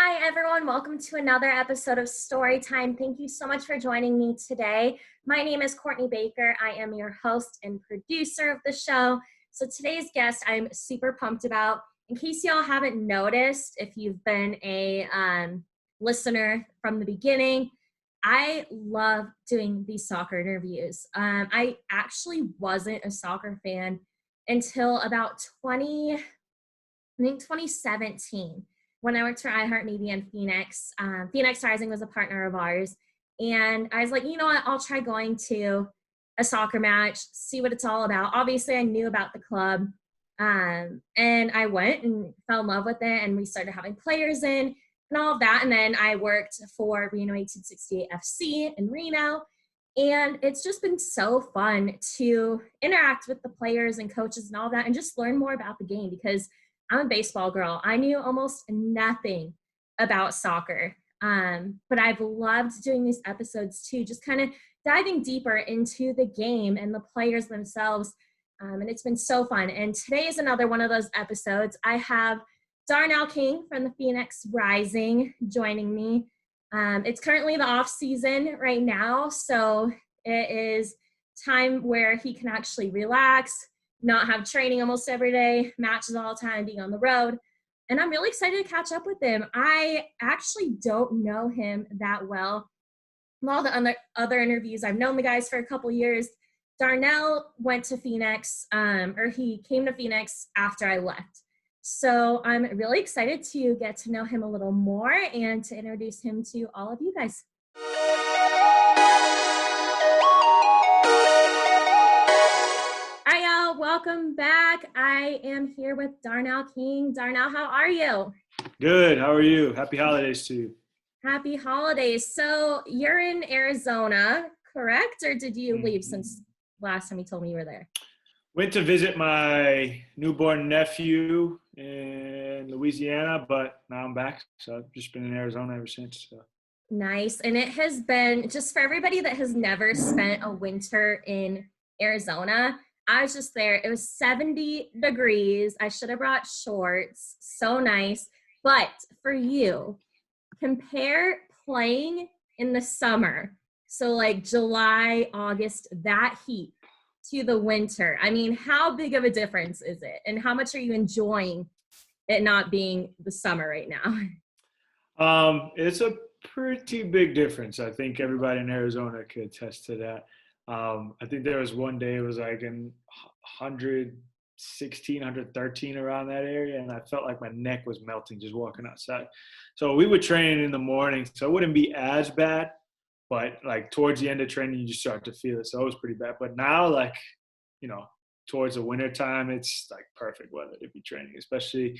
Hi, everyone. Welcome to another episode of Storytime. Thank you so much for joining me today. My name is Courtney Baker. I am your host and producer of the show. So today's guest I'm super pumped about. In case y'all haven't noticed, if you've been a listener from the beginning, I love doing these soccer interviews. I actually wasn't a soccer fan until about 2017 when I worked for iHeartMedia in Phoenix. Phoenix Rising was a partner of ours. And I was like, you know what, I'll try going to a soccer match, see what it's all about. Obviously, I knew about the club. And I went and fell in love with it. And we started having players in and all of that. And then I worked for Reno 1868 FC in Reno. And it's just been so fun to interact with the players and coaches and all that and just learn more about the game because I'm a baseball girl. I knew almost nothing about soccer, but I've loved doing these episodes too, just kind of diving deeper into the game and the players themselves, and it's been so fun. And today is another one of those episodes. I have Darnell King from the Phoenix Rising joining me. It's currently the off season right now, so it is time where he can actually relax, not have training almost every day, matches all the time, being on the road. And I'm really excited to catch up with him. I actually don't know him that well. From all the other interviews, I've known the guys for a couple years. Darnell went to Phoenix, or he came to Phoenix after I left. So I'm really excited to get to know him a little more and to introduce him to all of you guys. Welcome back. I am here with Darnell King. Darnell, how are you? Good. How are you? Happy holidays to you. Happy holidays. So you're in Arizona, correct? Or did you leave since last time you told me you were there? Went to visit my newborn nephew in Louisiana, but now I'm back. So I've just been in Arizona ever since. So. Nice. And it has been, just for everybody that has never spent a winter in Arizona, I was just there. It was 70 degrees. I should have brought shorts. So nice. But for you, compare playing in the summer, so like July, August, that heat, to the winter. I mean, how big of a difference is it? And how much are you enjoying it not being the summer right now? It's a pretty big difference. I think everybody in Arizona could attest to that. I think there was one day it was like in 116, 113 around that area, and I felt like my neck was melting just walking outside. So we would train in the morning, so it wouldn't be as bad, but like towards the end of training, you just start to feel it. So it was pretty bad. But now, like, towards the winter time, it's like perfect weather to be training, especially,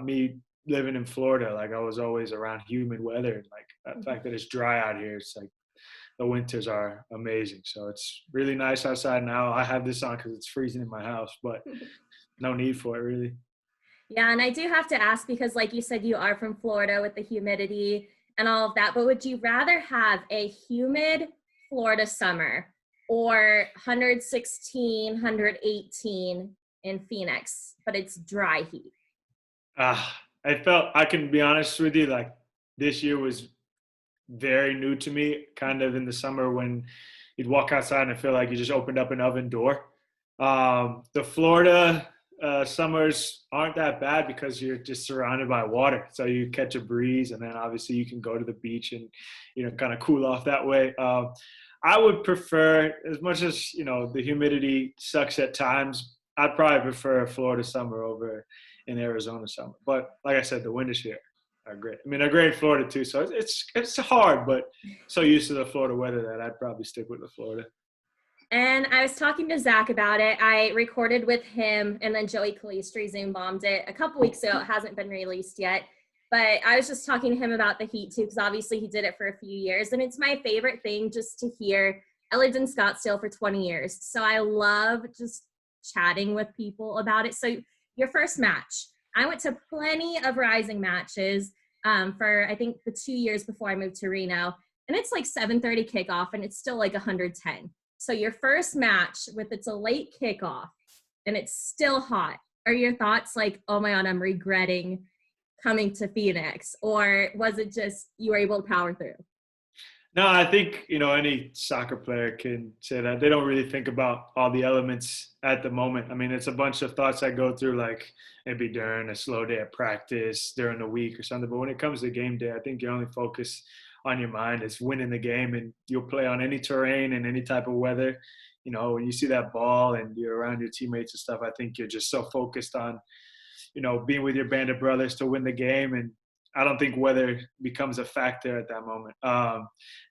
me living in Florida, like I was always around humid weather. And like the fact that it's dry out here, it's like, the winters are amazing. So it's really nice outside now. I have this on because it's freezing in my house, but no need for it really. Yeah, and I do have to ask because like you said, you are from Florida with the humidity and all of that, but would you rather have a humid Florida summer or 116, 118 in Phoenix, but it's dry heat? I can be honest with you, like this year was very new to me, kind of in the summer when you'd walk outside and feel like you just opened up an oven door. The Florida summers aren't that bad because you're just surrounded by water. So you catch a breeze and then obviously you can go to the beach and, kind of cool off that way. I would prefer, as much as, the humidity sucks at times, I'd probably prefer a Florida summer over an Arizona summer. But like I said, the winters here are great. I mean, they're great in Florida too, so it's hard, but so used to the Florida weather that I'd probably stick with the Florida. And I was talking to Zach about it. I recorded with him, and then Joey Calistri Zoom bombed it a couple weeks ago. It hasn't been released yet, but I was just talking to him about the heat too, because obviously he did it for a few years, and it's my favorite thing just to hear. I lived in Scottsdale for 20 years, so I love just chatting with people about it. So your first match, I went to plenty of Rising matches for I think the 2 years before I moved to Reno, and it's like 7:30 kickoff and it's still like 110. So your first match it's a late kickoff and it's still hot. Are your thoughts like, oh my God, I'm regretting coming to Phoenix, or was it just you were able to power through? No, I think, any soccer player can say that. They don't really think about all the elements at the moment. I mean, it's a bunch of thoughts that go through, like maybe during a slow day at practice, during the week or something. But when it comes to game day, I think your only focus on your mind is winning the game, and you'll play on any terrain and any type of weather. When you see that ball and you're around your teammates and stuff, I think you're just so focused on, being with your band of brothers to win the game. And I don't think weather becomes a factor at that moment.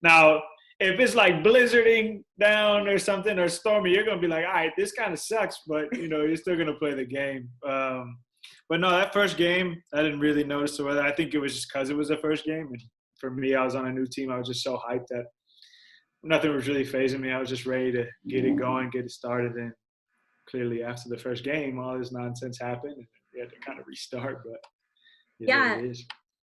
Now, if it's like blizzarding down or something or stormy, you're going to be like, all right, this kind of sucks, but, you're still going to play the game. But no, that first game, I didn't really notice the weather. I think it was just because it was the first game. And for me, I was on a new team. I was just so hyped that nothing was really fazing me. I was just ready to get it going, get it started. And clearly after the first game, all this nonsense happened. And we had to kind of restart, but Yeah. it is.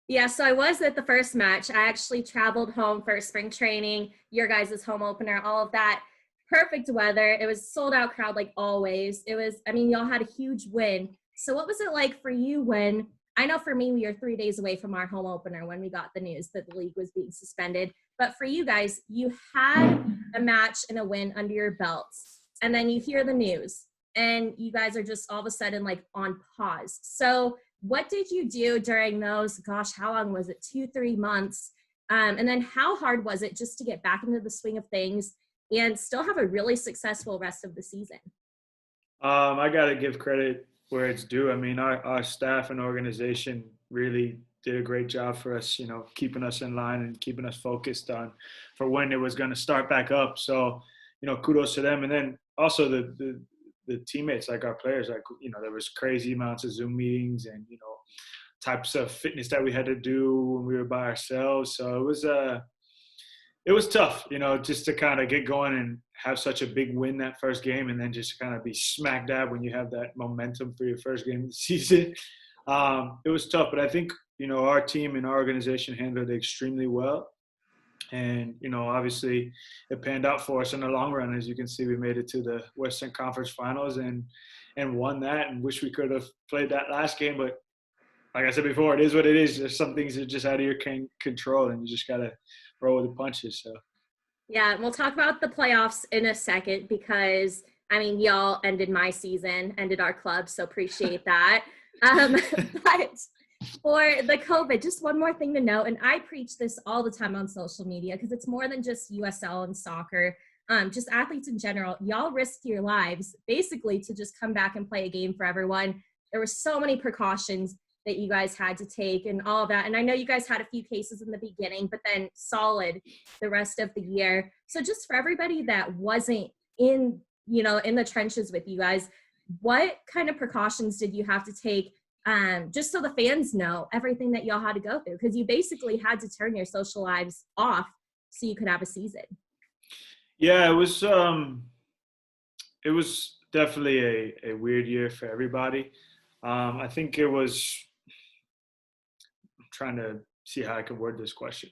Yeah, so I was at the first match. I actually traveled home for spring training, your guys' home opener, all of that. Perfect weather. It was sold out crowd like always. Y'all had a huge win. So what was it like for you when, I know for me, we were 3 days away from our home opener when we got the news that the league was being suspended. But for you guys, you had a match and a win under your belts. And then you hear the news and you guys are just all of a sudden like on pause. So what did you do during those, gosh, how long was it? 2-3 months? And then how hard was it just to get back into the swing of things and still have a really successful rest of the season? I got to give credit where it's due. I mean, our staff and organization really did a great job for us, keeping us in line and keeping us focused on for when it was going to start back up. So, kudos to them. And then also the teammates, like our players, like, there was crazy amounts of Zoom meetings and, types of fitness that we had to do when we were by ourselves. So it was tough, just to kind of get going and have such a big win that first game and then just kind of be smack dab when you have that momentum for your first game of the season. It was tough, but I think, our team and our organization handled it extremely well. And, obviously it panned out for us in the long run. As you can see, we made it to the Western Conference Finals and won that, and wish we could have played that last game. But like I said before, it is what it is. There's some things that are just out of your control, and you just got to roll with the punches. So. Yeah, we'll talk about the playoffs in a second because, y'all ended my season, ended our club, so appreciate that. But for the COVID, just one more thing to note, and I preach this all the time on social media because it's more than just USL and soccer, just athletes in general. Y'all risked your lives basically to just come back and play a game for everyone. There were so many precautions that you guys had to take and all of that. And I know you guys had a few cases in the beginning, but then solid the rest of the year. So just for everybody that wasn't in the trenches with you guys, what kind of precautions did you have to take just so the fans know everything that y'all had to go through? Because you basically had to turn your social lives off so you could have a season. Yeah, it was definitely a weird year for everybody. I think it was, I'm trying to see how I can word this question.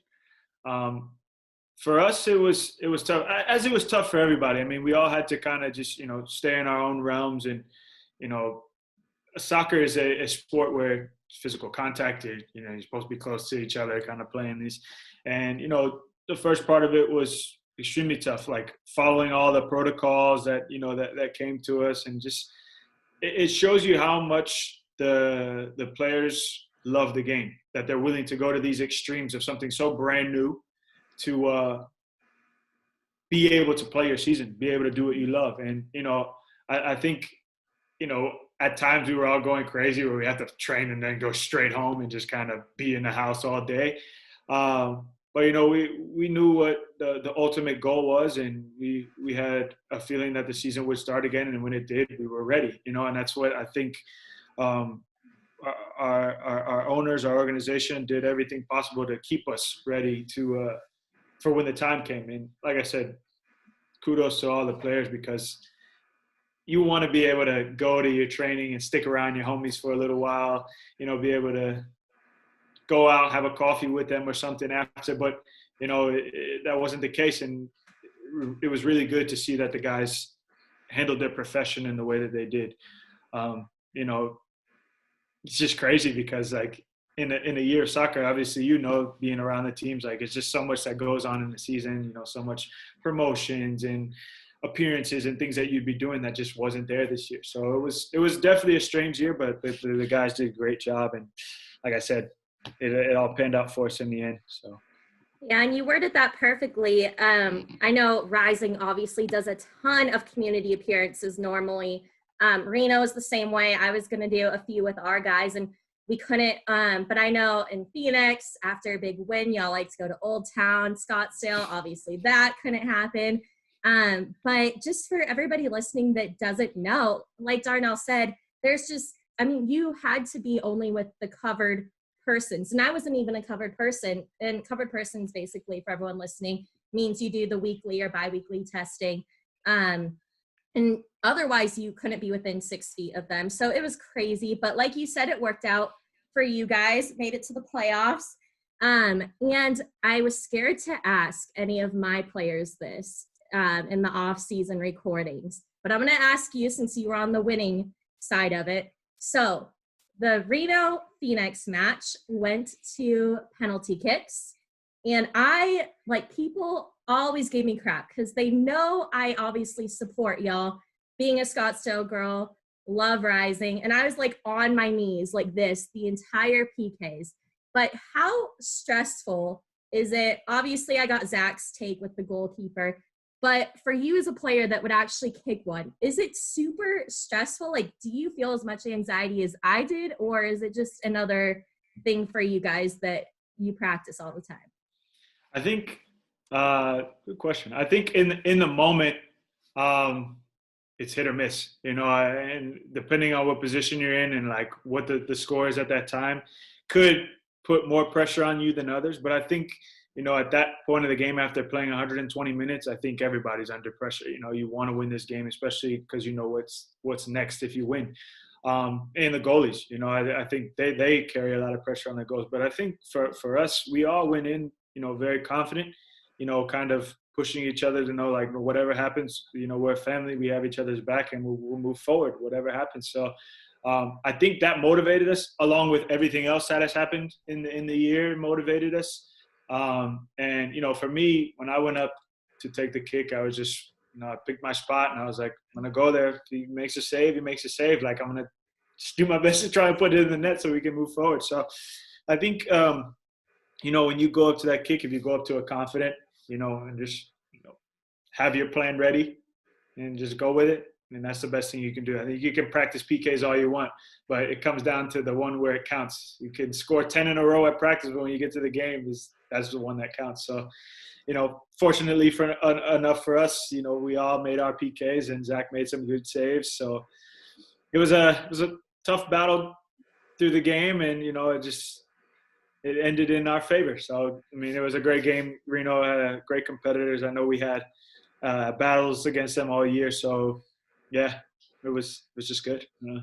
For us, it was tough, as it was tough for everybody. I mean, we all had to kind of just, stay in our own realms. And, soccer is a sport where physical contact, you're supposed to be close to each other, kind of playing these. And, the first part of it was extremely tough, like following all the protocols that, that came to us. And just, it shows you how much the players love the game, that they're willing to go to these extremes of something so brand new to be able to play your season, be able to do what you love. And, I think, at times we were all going crazy where we had to train and then go straight home and just kind of be in the house all day. But, we knew what the ultimate goal was, and we had a feeling that the season would start again. And when it did, we were ready, and that's what I think our owners, our organization did everything possible to keep us ready for when the time came. And like I said, kudos to all the players, because you want to be able to go to your training and stick around your homies for a little while, be able to go out, have a coffee with them or something after. But, that wasn't the case. And it was really good to see that the guys handled their profession in the way that they did. It's just crazy because, like, in a year of soccer, obviously, you know, being around the teams, like it's just so much that goes on in the season, you know, so much promotions and appearances and things that you'd be doing that just wasn't there this year. So it was definitely a strange year, but the guys did a great job. And like I said, it all panned out for us in the end. So. Yeah, and you worded that perfectly. I know Rising obviously does a ton of community appearances normally. Reno is the same way. I was going to do a few with our guys, and we couldn't. But I know in Phoenix, after a big win, y'all like to go to Old Town, Scottsdale. Obviously, that couldn't happen. But just for everybody listening that doesn't know, like Darnell said, there's just, I mean, you had to be only with the covered persons. And I wasn't even a covered person. And covered persons, basically, for everyone listening, means you do the weekly or biweekly testing. And otherwise, you couldn't be within 6 feet of them. So it was crazy. But like you said, it worked out for you guys, made it to the playoffs. And I was scared to ask any of my players this in the off-season recordings. But I'm going to ask you, since you were on the winning side of it. So the Reno Phoenix match went to penalty kicks. And people always gave me crap because they know I obviously support y'all. Being a Scottsdale girl, love Rising. And I was like on my knees like this the entire PKs. But how stressful is it? Obviously, I got Zach's take with the goalkeeper. But for you as a player that would actually kick one, is it super stressful? Like, do you feel as much anxiety as I did? Or is it just another thing for you guys that you practice all the time? I think, good question. I think in the moment, it's hit or miss, you know, and depending on what position you're in and like what the score is at that time could put more pressure on you than others. But I think, you know, at that point of the game, after playing 120 minutes, I think everybody's under pressure. You know, you want to win this game, especially because you know what's next if you win. And the goalies, you know, I think they carry a lot of pressure on their goals. But I think for us, we all went in, you know, very confident, you know, kind of pushing each other to know, like, whatever happens, you know, we're a family, we have each other's back, and we'll move forward, whatever happens. So I think that motivated us, along with everything else that has happened in the year, motivated us. And, you know, for me, when I went up to take the kick, I was just, you know, I picked my spot and I was like, I'm going to go there. If he makes a save, he makes a save. Like, I'm going to just do my best to try and put it in the net so we can move forward. So I think, you know, when you go up to that kick, if you go up to a confident, you know, and just, you know, have your plan ready and just go with it. And that's the best thing you can do. I think you can practice PKs all you want, but it comes down to the one where it counts. You can score 10 in a row at practice, but when you get to the game, that's the one that counts. So, you know, fortunately enough for us, you know, we all made our PKs and Zach made some good saves. So it was a tough battle through the game, and, you know, it ended in our favor. So, I mean, it was a great game. Reno had great competitors. I know we had battles against them all year. So, yeah, it was just good. Yeah.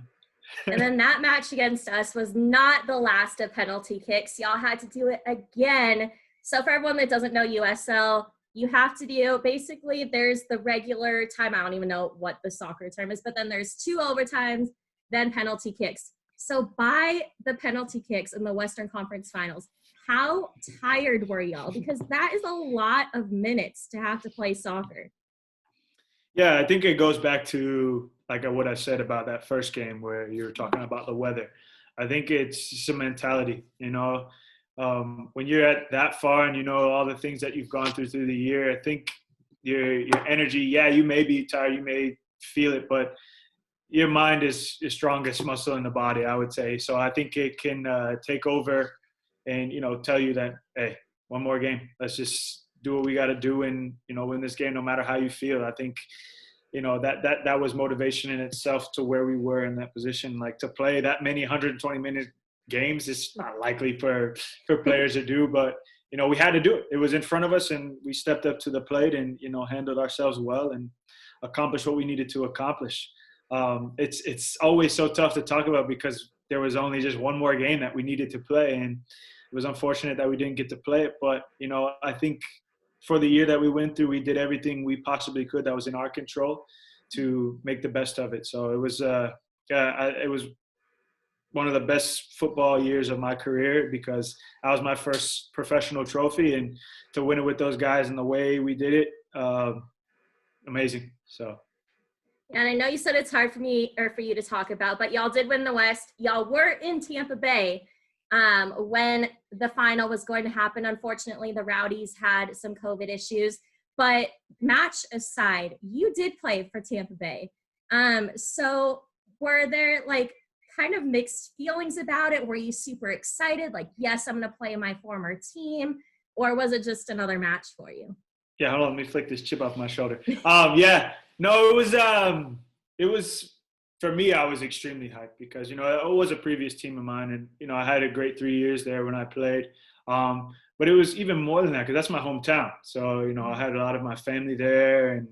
And then that match against us was not the last of penalty kicks. Y'all had to do it again. So for everyone that doesn't know USL, you have to do, basically, there's the regular time. I don't even know what the soccer term is, but then there's 2 overtimes, then penalty kicks. So by the penalty kicks in the Western Conference Finals, how tired were y'all? Because that is a lot of minutes to have to play soccer. Yeah, I think it goes back to like what I said about that first game where you were talking about the weather. I think it's just a mentality, you know. When you're at that far and you know all the things that you've gone through the year, I think your energy, yeah, you may be tired, you may feel it, but your mind is your strongest muscle in the body, I would say. So I think it can take over and, you know, tell you that, hey, one more game. Let's just do what we got to do and, you know, win this game no matter how you feel. I think, you know, that was motivation in itself to where we were in that position. Like, to play that many 120-minute games is not likely for players to do, but, you know, we had to do it. It was in front of us and we stepped up to the plate and, you know, handled ourselves well and accomplished what we needed to accomplish. It's always so tough to talk about because there was only just one more game that we needed to play, and it was unfortunate that we didn't get to play it. But, you know, I think for the year that we went through, we did everything we possibly could that was in our control to make the best of it. So it was one of the best football years of my career because that was my first professional trophy, and to win it with those guys and the way we did it, amazing. So. And I know you said it's hard for me or for you to talk about, but y'all did win the West. Y'all were in Tampa Bay when the final was going to happen. Unfortunately, the Rowdies had some COVID issues. But match aside, you did play for Tampa Bay. So were there like kind of mixed feelings about it? Were you super excited? Like, yes, I'm going to play my former team. Or was it just another match for you? Yeah, hold on. Let me flick this chip off my shoulder. Yeah. No, it was for me, I was extremely hyped because, you know, it was a previous team of mine and, you know, I had a great 3 years there when I played. But it was even more than that because that's my hometown. So, you know, I had a lot of my family there and,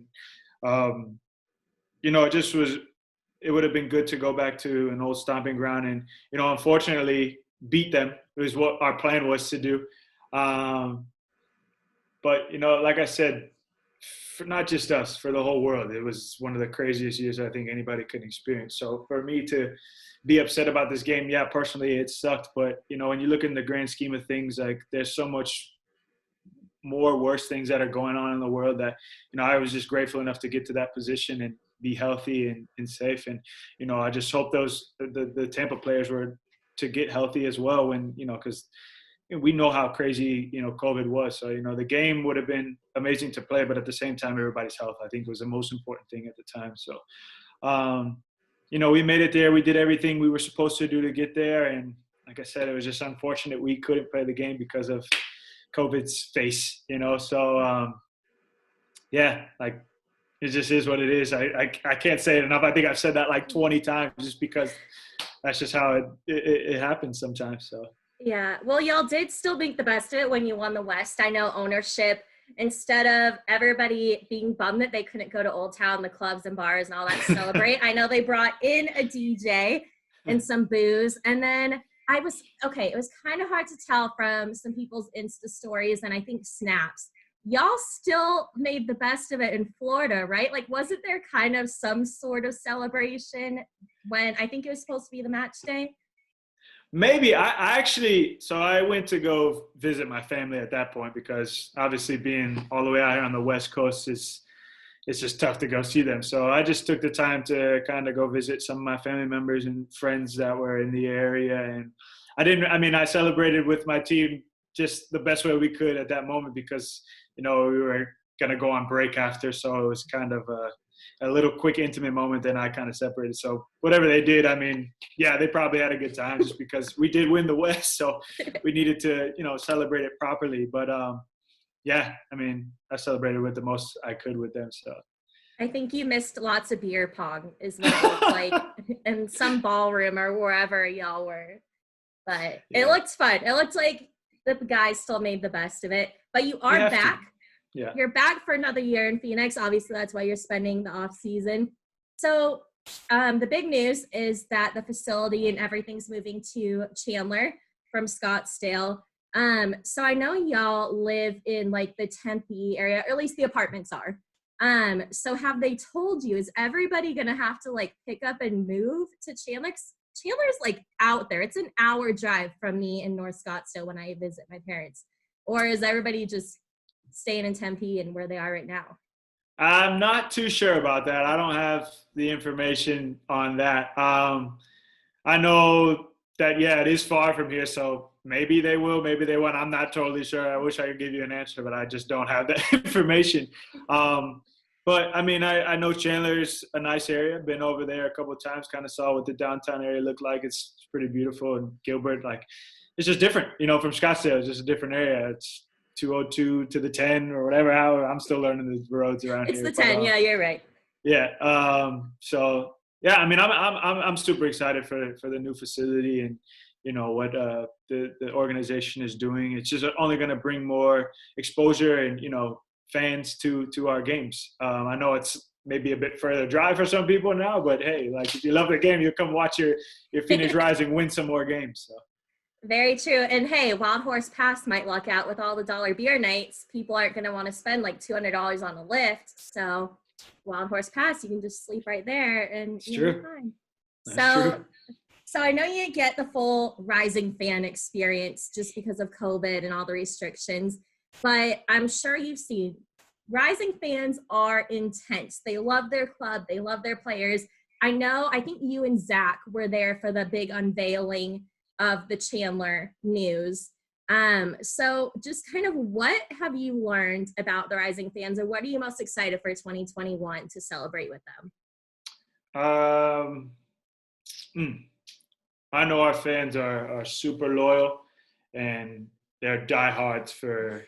you know, it would have been good to go back to an old stomping ground and, you know, unfortunately beat them. It was what our plan was to do. But, you know, like I said, for not just us, for the whole world, it was one of the craziest years I think anybody could experience. So for me to be upset about this game, yeah, personally it sucked. But, you know, when you look in the grand scheme of things, like there's so much more worse things that are going on in the world that, you know, I was just grateful enough to get to that position and be healthy and safe. And, you know, I just hope the Tampa players were to get healthy as well when, you know, because we know how crazy, you know, COVID was. So, you know, the game would have been amazing to play, but at the same time, everybody's health, I think, was the most important thing at the time. So, you know, we made it there. We did everything we were supposed to do to get there. And like I said, it was just unfortunate we couldn't play the game because of COVID's face, you know. So, yeah, like it just is what it is. I can't say it enough. I think I've said that like 20 times just because that's just how it happens sometimes. So. Yeah, well, y'all did still make the best of it when you won the West. I know ownership, instead of everybody being bummed that they couldn't go to Old Town, the clubs and bars and all that to celebrate, I know they brought in a DJ and some booze. And then it was kind of hard to tell from some people's Insta stories and I think snaps. Y'all still made the best of it in Florida, right? Like, wasn't there kind of some sort of celebration when I think it was supposed to be the match day? Maybe I went to go visit my family at that point because obviously being all the way out here on the West Coast it's just tough to go see them. So I just took the time to kind of go visit some of my family members and friends that were in the area. And I celebrated with my team just the best way we could at that moment because, you know, we were going to go on break after. So it was kind of a little quick intimate moment, then I kind of separated. So whatever they did, I mean, yeah, they probably had a good time just because we did win the West. So we needed to, you know, celebrate it properly. But yeah, I mean, I celebrated with the most I could with them. So I think you missed lots of beer pong is what it looked like in some ballroom or wherever y'all were. But yeah. It looked fun. It looked like the guys still made the best of it. But you are back. Yeah. You're back for another year in Phoenix. Obviously, that's why you're spending the off season. So the big news is that the facility and everything's moving to Chandler from Scottsdale. So I know y'all live in like the Tempe area, or at least the apartments are. So have they told you, is everybody going to have to like pick up and move to Chandler? Chandler's like out there. It's an hour drive from me in North Scottsdale when I visit my parents. Or is everybody just staying in Tempe and where they are right now? I'm not too sure about that. I don't have the information on that. I know that, yeah, it is far from here, so maybe they will, maybe they won't. I'm not totally sure. I wish I could give you an answer, but I just don't have that information. But, I mean, I know Chandler's a nice area. Been over there a couple of times, kind of saw what the downtown area looked like. It's pretty beautiful. And Gilbert, like, it's just different, you know, from Scottsdale. It's just a different area. It's 202 to the 10 or whatever. How I'm still learning the roads around here. It's the 10. Yeah, you're right. Yeah. So yeah, I mean, I'm super excited for the new facility and, you know, what the organization is doing. It's just only going to bring more exposure and, you know, fans to our games. I know it's maybe a bit further drive for some people now, but hey, like if you love the game, you'll come watch your Phoenix Rising win some more games. So. Very true. And hey, Wild Horse Pass might luck out with all the dollar beer nights. People aren't going to want to spend like $200 on a lift. So Wild Horse Pass, you can just sleep right there and you're fine. That's true. So I know you get the full Rising fan experience just because of COVID and all the restrictions, but I'm sure you've seen Rising fans are intense. They love their club, they love their players. I think you and Zach were there for the big unveiling of the Chandler news. So just kind of what have you learned about the Rising fans, and what are you most excited for 2021 to celebrate with them? Um, mm, I know our fans are super loyal, and they're diehards for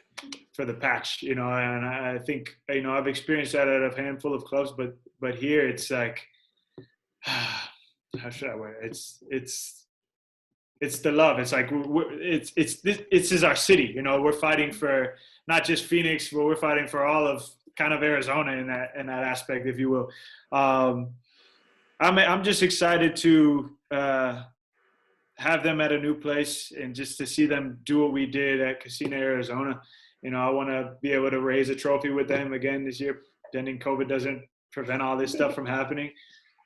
the patch, and I think I've experienced that at a handful of clubs, but here it's like, how should I word it? It's the love. It's like this is our city. We're fighting for not just Phoenix, but we're fighting for all of kind of Arizona in that aspect, if you will. I'm just excited to have them at a new place and just to see them do what we did at Casino, Arizona. I want to be able to raise a trophy with them again this year, pending COVID doesn't prevent all this stuff from happening.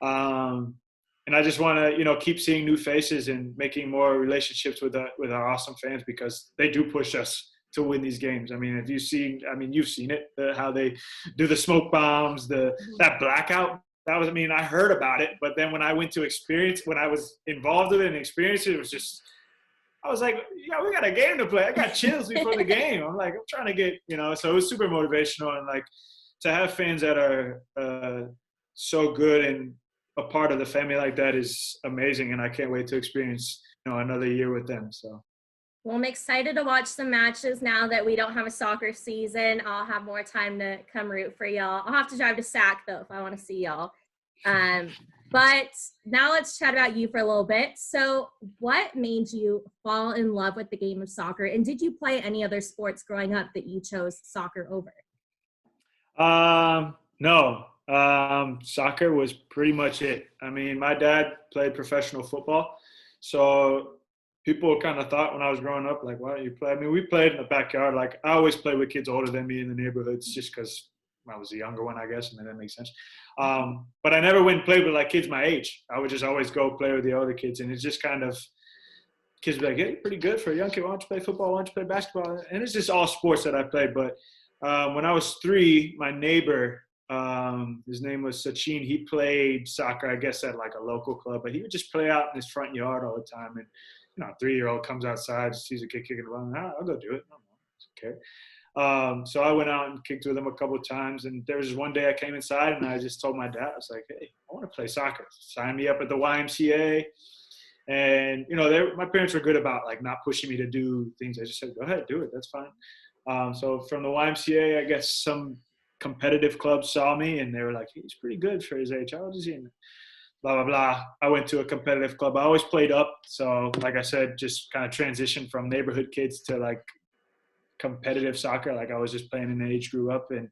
And I just want to, keep seeing new faces and making more relationships with our awesome fans, because they do push us to win these games. I mean, you've seen it, how they do the smoke bombs, that blackout. I heard about it, but then when I went to experience, when I was involved with it and experienced it, it was just, I was like, yeah, we got a game to play. I got chills before the game. I'm trying to get, so it was super motivational, and like to have fans that are so good and a part of the family like that is amazing, and I can't wait to experience, another year with them. So. Well, I'm excited to watch some matches now that we don't have a soccer season. I'll have more time to come root for y'all. I'll have to drive to Sac, though, if I want to see y'all. But now let's chat about you for a little bit. So what made you fall in love with the game of soccer? And did you play any other sports growing up that you chose soccer over? No. Soccer was pretty much it. I mean, my dad played professional football, so people kind of thought when I was growing up, like, why don't you play? I mean, we played in the backyard. Like, I always played with kids older than me in the neighborhoods, just because I was the younger one, I guess. I mean, that makes sense. But I never went and played with like kids my age. I would just always go play with the older kids, and it's just kind of, kids be like, hey, you're pretty good for a young kid. Why don't you play football? Why don't you play basketball? And it's just all sports that I played. But when I was 3, my neighbor, his name was Sachin. He played soccer, I guess, at like a local club, but he would just play out in his front yard all the time. And a 3-year-old comes outside, sees a kid kicking the ball, I'll go do it. Okay. So I went out and kicked with him a couple of times. And there was one day I came inside and I just told my dad, I was like, hey, I want to play soccer. Sign me up at the YMCA. And, my parents were good about like not pushing me to do things. I just said, go ahead, do it. That's fine. So from the YMCA, I guess some competitive clubs saw me and they were like, he's pretty good for his age. How old is he? Blah, blah, blah. I went to a competitive club. I always played up. So like I said, just kind of transitioned from neighborhood kids to like competitive soccer. Like I was just playing in the age grew up. And,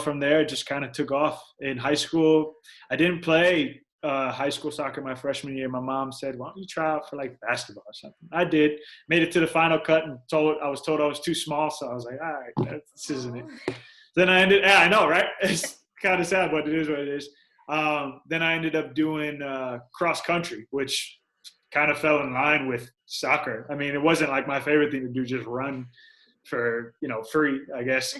from there, it just kind of took off. In high school, I didn't play high school soccer my freshman year. My mom said, why don't you try out for like basketball or something? I did. Made it to the final cut and I was told I was too small. So I was like, all right, this isn't it. Then I know, right? It's kind of sad, but it is what it is. Then I ended up doing cross country, which kind of fell in line with soccer. I mean, it wasn't like my favorite thing to do, just run for, free, I guess.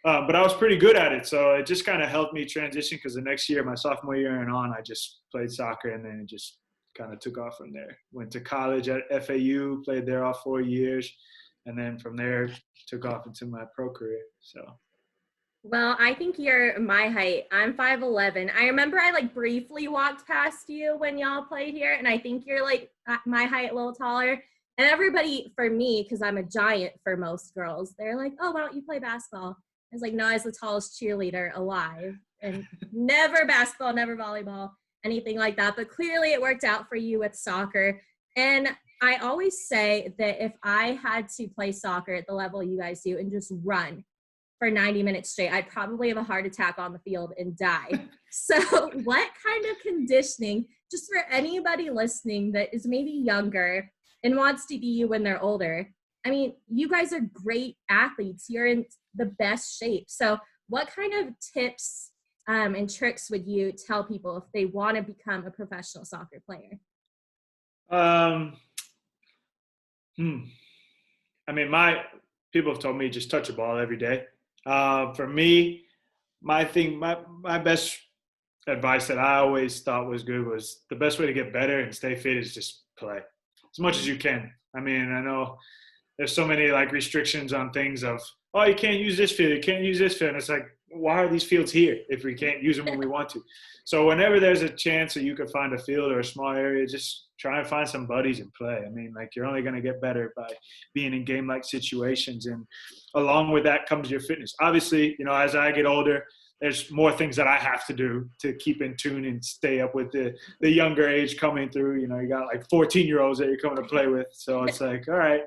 But I was pretty good at it. So it just kind of helped me transition, because the next year, my sophomore year and on, I just played soccer, and then it just kind of took off from there. Went to college at FAU, played there all 4 years. And then from there, took off into my pro career. So. Well, I think you're my height. I'm 5'11". I remember I like briefly walked past you when y'all played here, and I think you're like my height, a little taller. And everybody, for me, because I'm a giant for most girls, they're like, oh, why don't you play basketball? I was like, no, I was the tallest cheerleader alive. And never basketball, never volleyball, anything like that. But clearly it worked out for you with soccer. And I always say that if I had to play soccer at the level you guys do and just run for 90 minutes straight, I'd probably have a heart attack on the field and die. So what kind of conditioning, just for anybody listening that is maybe younger and wants to be you when they're older, I mean, you guys are great athletes. You're in the best shape. So what kind of tips and tricks would you tell people if they want to become a professional soccer player? Um, hmm. I mean, my people have told me just touch a ball every day. For me, my best advice that I always thought was good was the best way to get better and stay fit is just play as much as you can. I mean, I know there's so many like restrictions on things of, oh, you can't use this field, you can't use this field. And it's like, why are these fields here if we can't use them when we want to? So whenever there's a chance that you could find a field or a small area, just try and find some buddies and play. I mean, like, you're only going to get better by being in game like situations. And along with that comes your fitness. Obviously, as I get older, there's more things that I have to do to keep in tune and stay up with the younger age coming through. You got like 14-year-olds that you're coming to play with. So it's like, all right,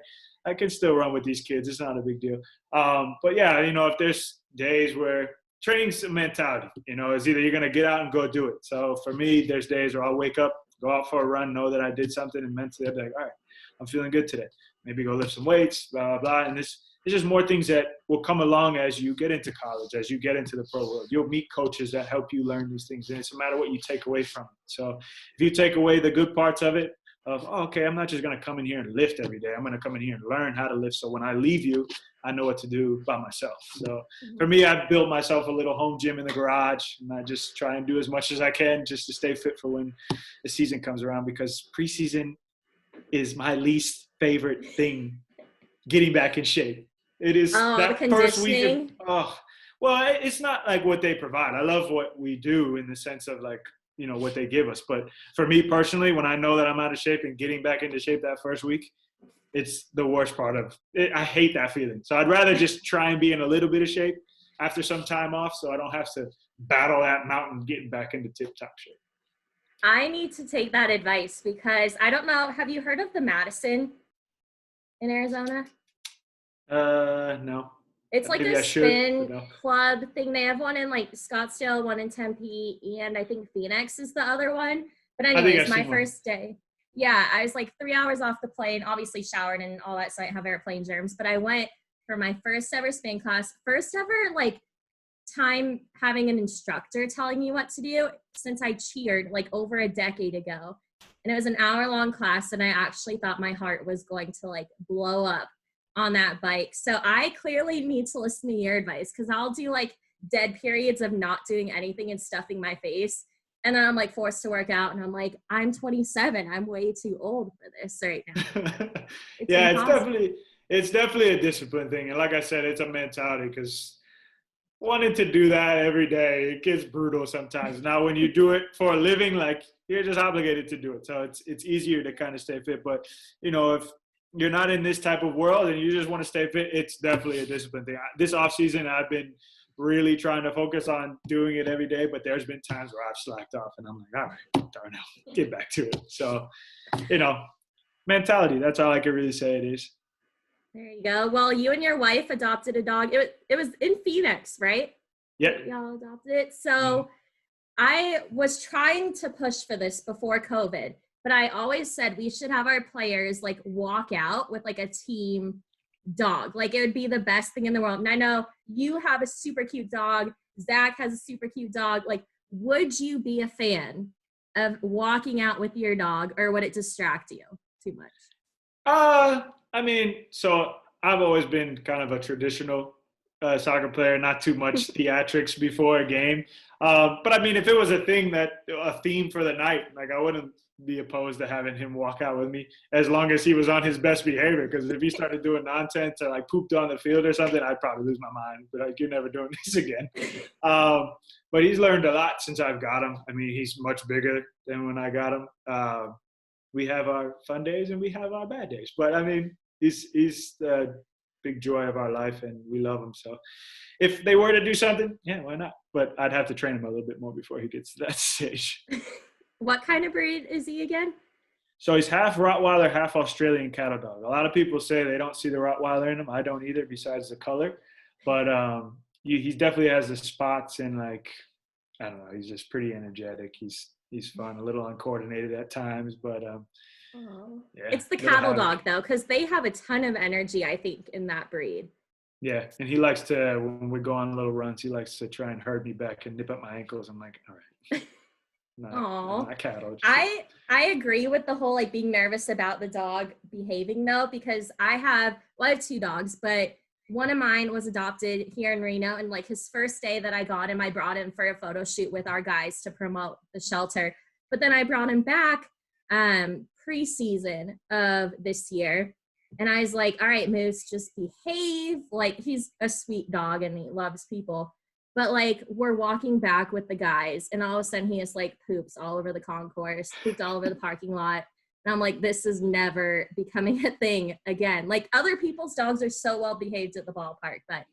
I can still run with these kids. It's not a big deal. But yeah, if there's days where training's a mentality, it's either you're going to get out and go do it. So for me, there's days where I'll wake up, go out for a run, know that I did something, and mentally I'll be like, all right, I'm feeling good today. Maybe go lift some weights, blah, blah, blah. And it's just more things that will come along as you get into college, as you get into the pro world. You'll meet coaches that help you learn these things, and it's a matter of what you take away from it. So if you take away the good parts of it, okay, I'm not just going to come in here and lift every day. I'm going to come in here and learn how to lift. So when I leave you, I know what to do by myself. So for me, I've built myself a little home gym in the garage, and I just try and do as much as I can just to stay fit for when the season comes around, because preseason is my least favorite thing, getting back in shape. It is that first week. Well, it's not like what they provide. I love what we do in the sense of like, what they give us. But for me personally, when I know that I'm out of shape and getting back into shape that first week, it's the worst part of it. I hate that feeling. So I'd rather just try and be in a little bit of shape after some time off, so I don't have to battle that mountain getting back into tip-top shape. I need to take that advice because I don't know. Have you heard of the Madison in Arizona? No. It's like a spin club thing. They have one in like Scottsdale, one in Tempe, and I think Phoenix is the other one. But anyways, my first day. Yeah, I was like 3 hours off the plane, obviously showered and all that, so I have airplane germs. But I went for my first ever spin class, first ever like time having an instructor telling me what to do since I cheered like over a decade ago. And it was an hour-long class, and I actually thought my heart was going to like blow up on that bike. So I clearly need to listen to your advice, because I'll do like dead periods of not doing anything and stuffing my face. And then I'm like forced to work out, and I'm like, I'm 27. I'm way too old for this right now. Yeah, it's definitely a discipline thing. And like I said, it's a mentality, because wanting to do that every day, it gets brutal sometimes. Now, when you do it for a living, like, you're just obligated to do it. So it's easier to kind of stay fit. But, if you're not in this type of world and you just want to stay fit, it's definitely a discipline thing. This off season, I've been really trying to focus on doing it every day, but there's been times where I've slacked off and I'm like, all right, Darnell, get back to it. So, mentality, that's all I can really say it is. There you go. Well, you and your wife adopted a dog. It was in Phoenix, right? Yep. Y'all adopted it. So I was trying to push for this before COVID, but I always said we should have our players like walk out with like a team dog. Like, it would be the best thing in the world. And I know you have a super cute dog. Zach has a super cute dog. Like, would you be a fan of walking out with your dog, or would it distract you too much? I mean, so I've always been kind of a traditional soccer player, not too much theatrics before a game. But I mean, if it was a theme for the night, like, I wouldn't be opposed to having him walk out with me, as long as he was on his best behavior. Because if he started doing nonsense or like pooped on the field or something, I'd probably lose my mind. But like, you're never doing this again. But he's learned a lot since I've got him. I mean, he's much bigger than when I got him. We have our fun days and we have our bad days. But I mean, he's the big joy of our life, and we love him. So if they were to do something, yeah, why not? But I'd have to train him a little bit more before he gets to that stage. What kind of breed is he again? So he's half Rottweiler, half Australian cattle dog. A lot of people say they don't see the Rottweiler in him. I don't either, besides the color. But he definitely has the spots, and like, I don't know, he's just pretty energetic. He's fun, a little uncoordinated at times, but yeah. It's the cattle dog though, because they have a ton of energy, I think, in that breed. Yeah, and he likes to, when we go on little runs, he likes to try and herd me back and nip up my ankles. I'm like, all right. Oh, not cattle. I agree with the whole like being nervous about the dog behaving though, because I have 2 dogs, but one of mine was adopted here in Reno, and like his first day that I got him, I brought him for a photo shoot with our guys to promote the shelter. But then I brought him back preseason of this year, and I was like, all right, Moose, just behave. Like, he's a sweet dog and he loves people. But like, we're walking back with the guys, and all of a sudden he just like poops all over the concourse, pooped all over the parking lot. And I'm like, this is never becoming a thing again. Like, other people's dogs are so well behaved at the ballpark, but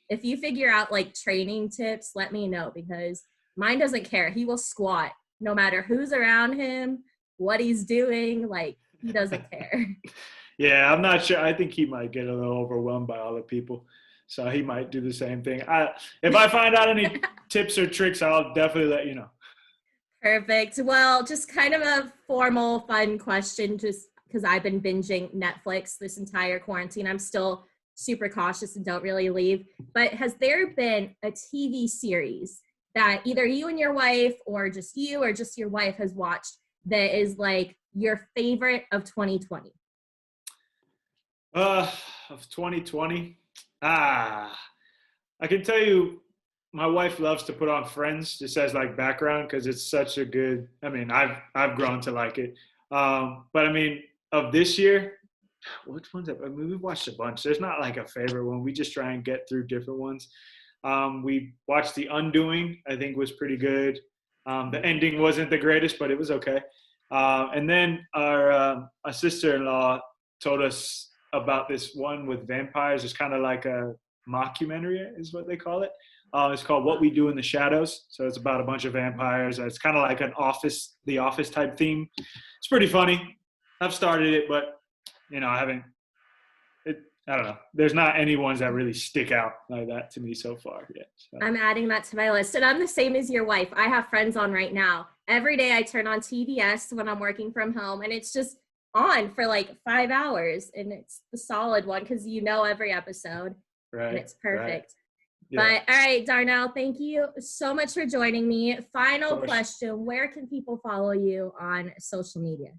if you figure out like training tips, let me know, because mine doesn't care. He will squat no matter who's around him, what he's doing. Like, he doesn't care. Yeah, I'm not sure. I think he might get a little overwhelmed by all the people. So he might do the same thing. If I find out any tips or tricks, I'll definitely let you know. Perfect. Well, just kind of a formal, fun question, just because I've been binging Netflix this entire quarantine. I'm still super cautious and don't really leave. But has there been a TV series that either you and your wife, or just you or just your wife, has watched that is like your favorite of 2020? Of 2020? I can tell you, my wife loves to put on Friends just as like background because it's such a good. I mean, I've grown to like it. But I mean, of this year, which ones? I mean, we've watched a bunch. There's not like a favorite one. We just try and get through different ones. We watched The Undoing. I think was pretty good. The ending wasn't the greatest, but it was okay. And then our sister-in-law told us about this one with vampires. It's kind of like a mockumentary, is what they call it. It's called What We Do in the Shadows. So it's about a bunch of vampires. It's kind of like the Office type theme. It's pretty funny. I've started it, but I haven't. I don't know. There's not any ones that really stick out like that to me so far yet. So. I'm adding that to my list. And I'm the same as your wife. I have Friends on right now. Every day I turn on TBS when I'm working from home, and it's just on for like 5 hours. And it's the solid one because every episode. Right. And it's perfect. Right. Yeah. But all right, Darnell, thank you so much for joining me. Final question. Where can people follow you on social media?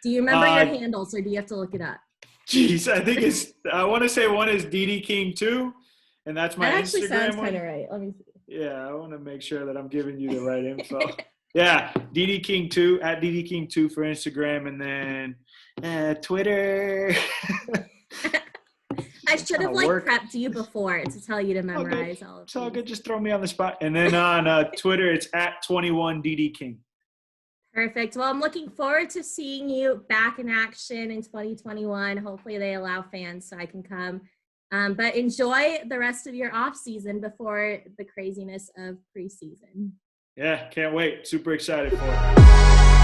Do you remember your handles, or do you have to look it up? Jeez, I think I want to say one is DD King 2, and that's my Instagram. That actually sounds kind of right. Let me see. Yeah, I want to make sure that I'm giving you the right info. Yeah, DD King 2, at DD King 2 for Instagram, and then Twitter. I should have prepped you before to tell you to memorize all of it. It's all good. Just throw me on the spot. And then on Twitter, it's at 21DD King. Perfect. Well, I'm looking forward to seeing you back in action in 2021. Hopefully they allow fans so I can come. But enjoy the rest of your off season before the craziness of preseason. Yeah, can't wait. Super excited for it.